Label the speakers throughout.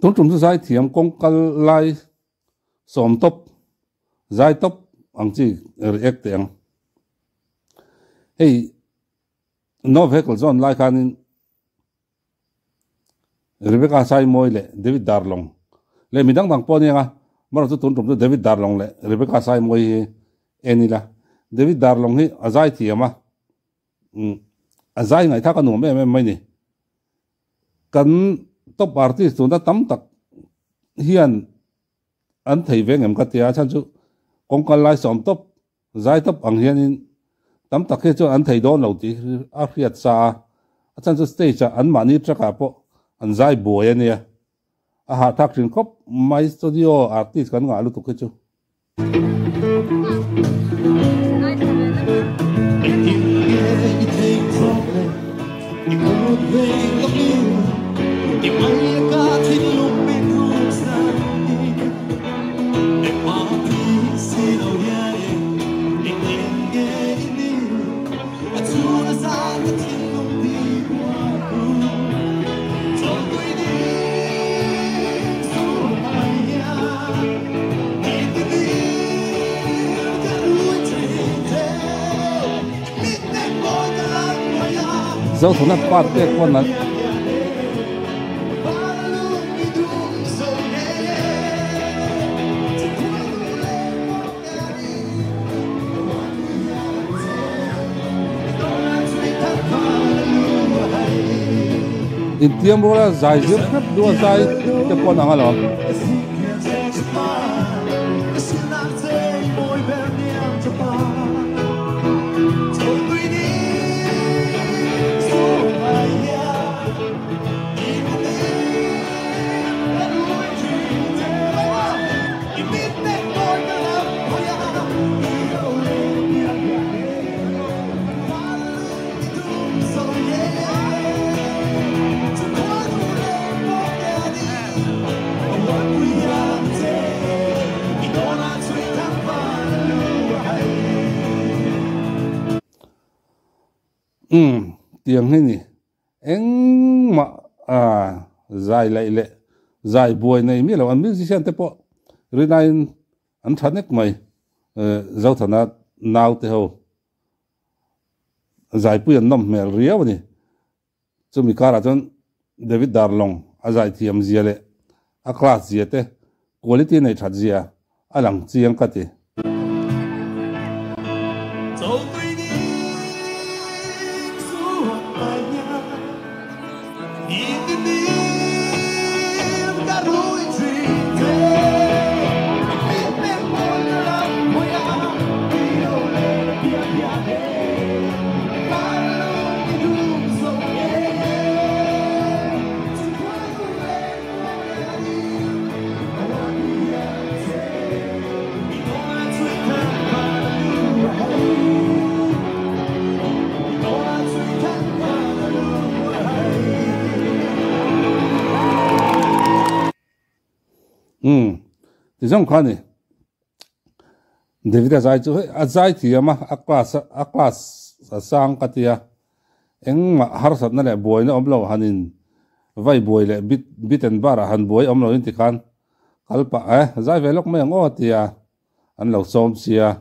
Speaker 1: tun trum zai thiam kong kal lai som top zai top ang chi react ang hey no vehicle zone lai khanin Rebecca sai moi le David Darlong le midang bang pon nga mar tu tun trum tu David Darlong le Rebecca sai moi enila David Darlong hi azai thiama azai ngai tha ka nu me mai ni kan top artist tu na tam tak hian an thei veng em ka tia chan chu kong kal lai som top zai top ang hian in tam tak he chu an thei don lo ti a khiat sa a chan chu stage an mani traka po an zai boy ania a ha thak rin khop mai studio artist kan nga lu tu ke chu dấu thủ nát phát cái con này in tiêm rồi là dài dứt hết đua dài cái con nào hả tiếng thế nhỉ anh mà dài lại lệ dài buổi này biết là anh biết gì xem thế po rồi này anh thắt nét mày giao thằng nào thế hồ dài bùi anh nằm mẹ riêu nhỉ cho mình cả chọn David Darlong dài thiam gì lệ class gì thế quality này thật gì lăng chiang cái gì thì trong khoa này David azai thì mà class sang cái tia anh mà har sát nè boy nó omlo hanin vai boy le biten bara han boy omlo in tikan kalpa zai ve lok mai ngo tia an lo som sia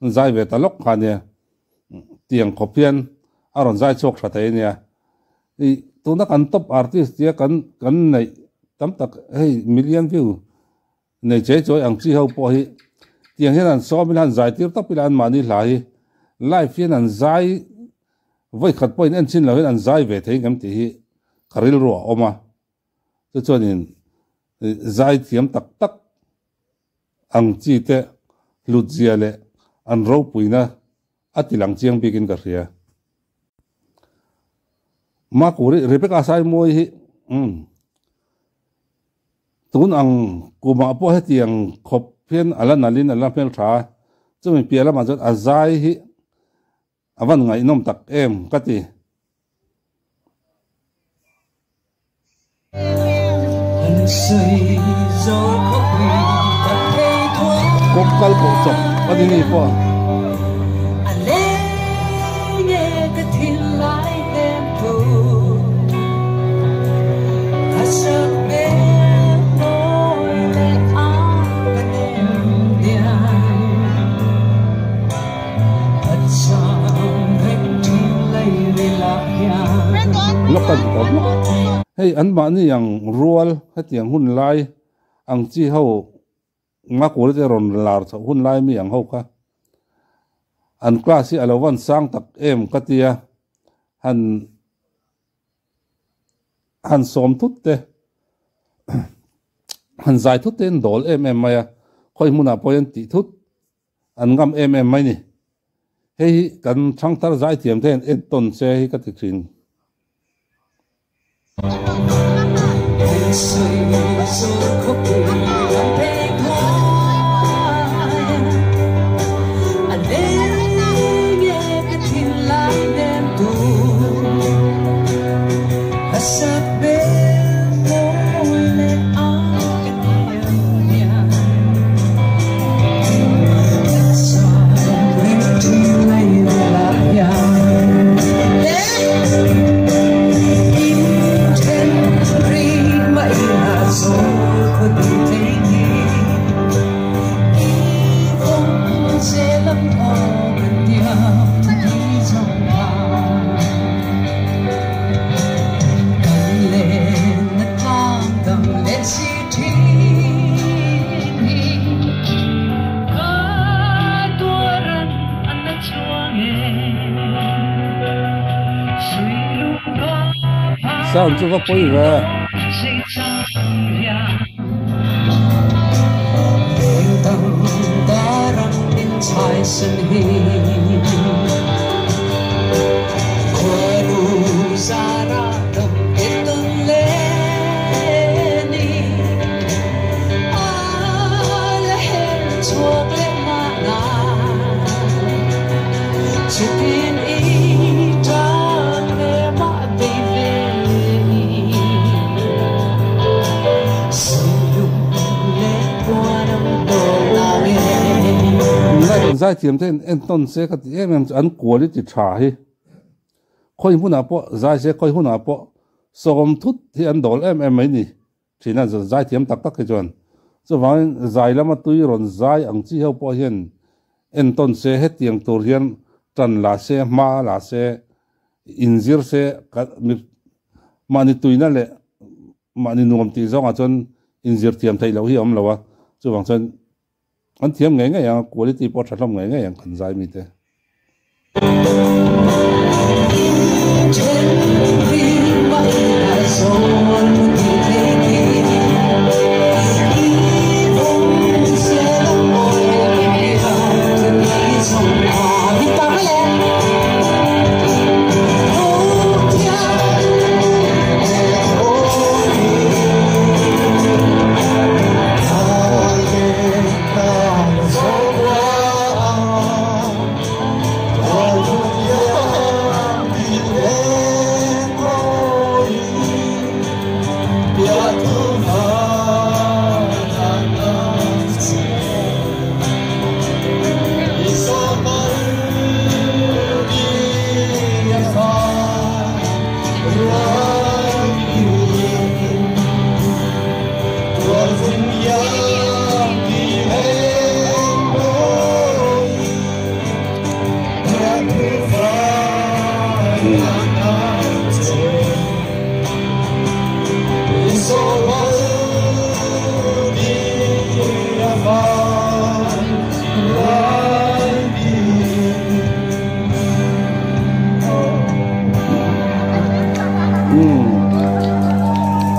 Speaker 1: zai ve talok khania tiang khopian aron zai chok thatai nia i tuna kan top artist tia kan nei tam tak hey million view này chế chối ăn chi hậu po hi tiếng hiện anh so mình giải tiếp tóc mình mani lại live phiên anh giải với khát point anh xin là hiện anh giải về thấy ngắm thì hi karil ro oma cho nên giải tiêm tắc tắc ăn chi te lụt zia lệ anh rau pui na atilang chiang bikin cả ria mà curi Rebecca sai moi hi tun ang kuma po he tiang khop phian alan alin alan phel tha chumi piala ma jot azai hi awan ngai nom tak em kati kop kal ko chok ani ni po hei an ma ni yang rual hetiang hun lai ang chi ho nga kul te ron lar tho hun lai mi ang ho ka an class hi alowan sang tak em katia han som thut te han zai thut ten dol em maya khoi muna poyan ti thut an ngam em mai ni hei kan thang tar zai thiam ten en ton se hi ka ti thin sao chưa có quay về zai thiam ten en ton se ka ti em an quality tha hi khoi huna po zai se khoi huna po som thut hi an dol em mai ni thina zai thiam tak tak ke jon so wang zai lama tui ron zai ang chi ho po hian en ton se he tiang tur hian tan la se ma la se injir se mani tuina le mani nuam ti zonga chon injir thiam thai lo hi om lowa chu wang chon an thiam ngai ngai yang quality po thathlom ngai ngai yang kan zai mi te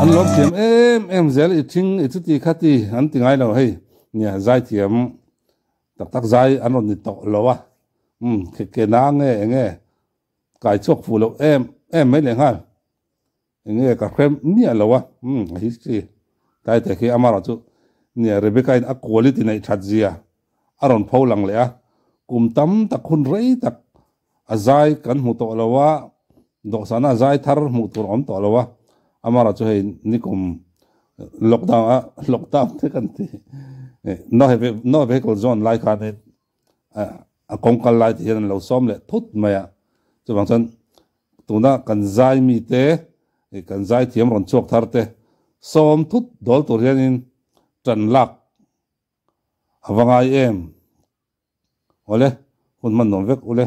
Speaker 1: an lom thiam em zel I thing I chu ti khati an ti ngai lo hei nia zai thiam tak zai an on ni to lowa ke na nge kai chok fu lo em mai le ngal nge ka krem nia lowa history tai te khi amara chu nia rebecca in a quality nei thadzia aron pholang le a kum tam tak hun rei tak azai kan mu to lowa do sana zai thar mu tur om to lowa amara chu hei nikum lockdown te kan ti no vehicle zone like an a kongkal lai ti hian lo som le thut maya chu bang chan tuna kan zai mi te kan zai thiam ron chok thar te som thut dol tur hian in tran lak awangai em ole hun man nom vek ule